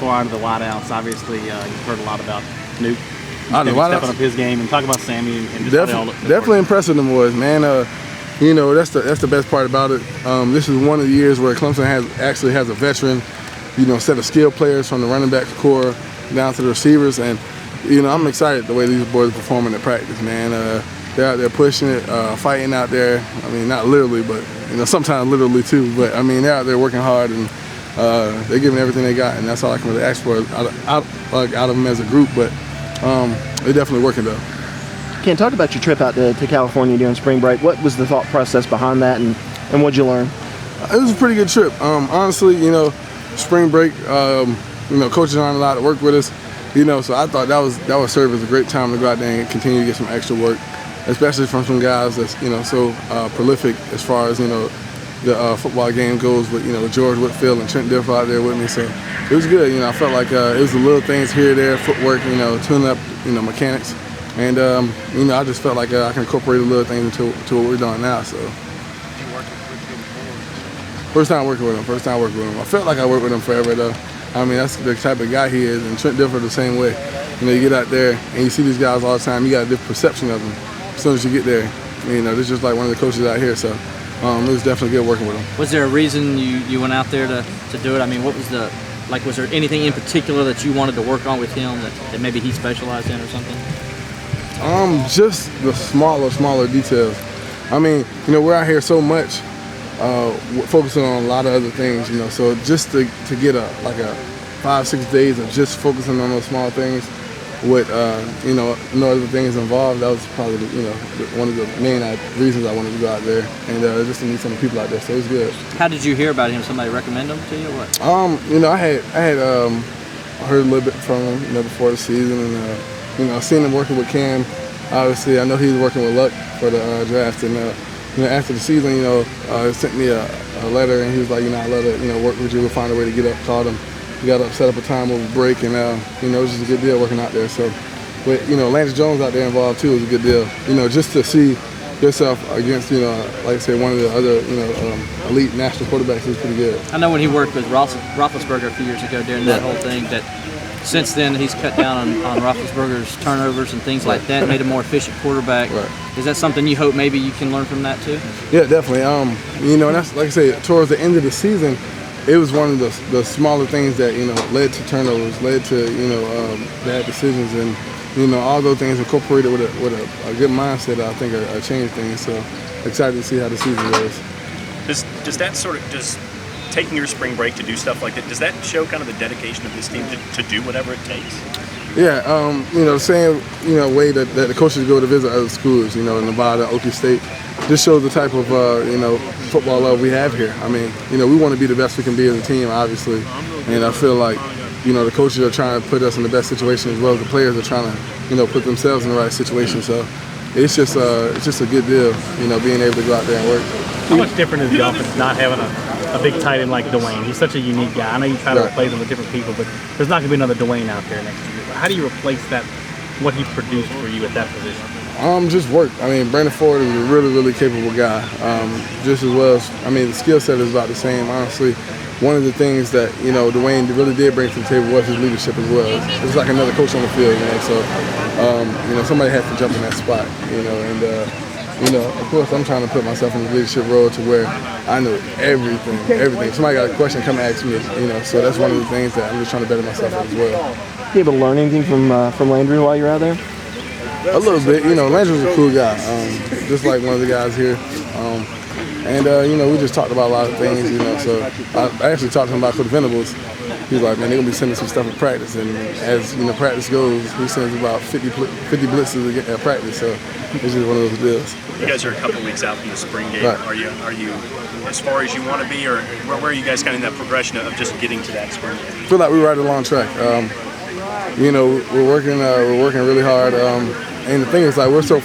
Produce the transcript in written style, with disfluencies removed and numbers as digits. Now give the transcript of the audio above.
Out of the wideouts, obviously, you've heard a lot about Nuke Stepping up his game, and talk about Sammy and just definitely impressive them boys, man. That's the best part about it. This is one of the years where Clemson actually has a veteran, set of skilled players from the running back core down to the receivers, and I'm excited the way these boys are performing at practice, man. They're out there pushing it, fighting out there. I mean, not literally, but sometimes literally too. But I mean, they're out there working hard, and they're giving everything they got, and that's all I can really ask for out of them as a group. But they're definitely working though. Ken, talk about your trip out to California during spring break. What was the thought process behind that, and what'd you learn? It was a pretty good trip. Honestly, spring break, coaches aren't allowed to work with us, so I thought that would serve as a great time to go out there and continue to get some extra work, especially from some guys that's so prolific as far as the football game goes with George Whitfield and Trent Dilfer out there with me. So it was good. I felt like it was the little things here, there, footwork, tuning up, mechanics. And, I just felt like I can incorporate the little things into what we're doing now. So, first time working with him. I felt like I worked with him forever, though. I mean, that's the type of guy he is. And Trent Dilfer the same way. You get out there and you see these guys all the time. You got a different perception of them as soon as you get there. This is just like one of the coaches out here. So, it was definitely good working with him. Was there a reason you went out there to do it? I mean, what was was there anything in particular that you wanted to work on with him that maybe he specialized in or something? Just the smaller details. I mean, we're out here so much, focusing on a lot of other things, so just to get a 5-6 days of just focusing on those small things with, no other things involved, that was probably, one of the main reasons I wanted to go out there, and just to meet some people out there, so it was good. How did you hear about him? Somebody recommend him to you or what? I had heard a little bit from him, before the season, and, seeing him working with Cam. Obviously, I know he was working with Luck for the draft, and after the season, he sent me a letter, and he was like, I'd love to, work with you. We'll find a way to get up. Called him. We got up, set up a time over break, and it was just a good deal working out there. So, with Lance Jones out there involved too was a good deal. Just to see yourself against, like I said, one of the other, elite national quarterbacks is pretty good. I know when he worked with Roethlisberger a few years ago during that whole thing that. Since then, he's cut down on Roethlisberger's turnovers and things like that, made a more efficient quarterback. Right. Is that something you hope maybe you can learn from that too? Yeah, definitely. And that's, like I say, towards the end of the season, it was one of the smaller things that led to turnovers, led to bad decisions, and all those things incorporated with a good mindset, I think, are change things. So excited to see how the season goes. Does taking your spring break to do stuff like that, does that show kind of the dedication of this team to do whatever it takes? Yeah, the same way that the coaches go to visit other schools, Nevada, Okie State, just shows the type of football love we have here. I mean, we want to be the best we can be as a team, obviously, and I feel like the coaches are trying to put us in the best situation as well as the players are trying to put themselves in the right situation. So it's just a good deal, being able to go out there and work. How much different is the offense not having a big tight end like Dwayne? He's such a unique guy. I know you try to replace him with different people, but there's not going to be another Dwayne out there next year. How do you replace that, what he produced for you at that position? Just work. I mean, Brandon Ford is a really, really capable guy. Just as well as, the skill set is about the same, honestly. One of the things that, Dwayne really did bring to the table was his leadership as well. It's like another coach on the field, so, somebody has to jump in that spot, of course, I'm trying to put myself in the leadership role to where I know everything. Somebody got a question, come ask me, so that's one of the things that I'm just trying to better myself at as well. You able to learn anything from Landry while you're out there? A little bit, Landry's a cool guy, just like one of the guys here. We just talked about a lot of things, so I actually talked to him about Coach Venables. He's like, man, they're going to be sending some stuff at practice. And as, practice goes, he sends about 50 blitzes at practice. So it's just one of those deals. You guys are a couple of weeks out from the spring game. Right. Are you as far as you want to be, or where are you guys kind of in that progression of just getting to that spring game? I feel like we're right along track. We're working really hard. And the thing is, we're so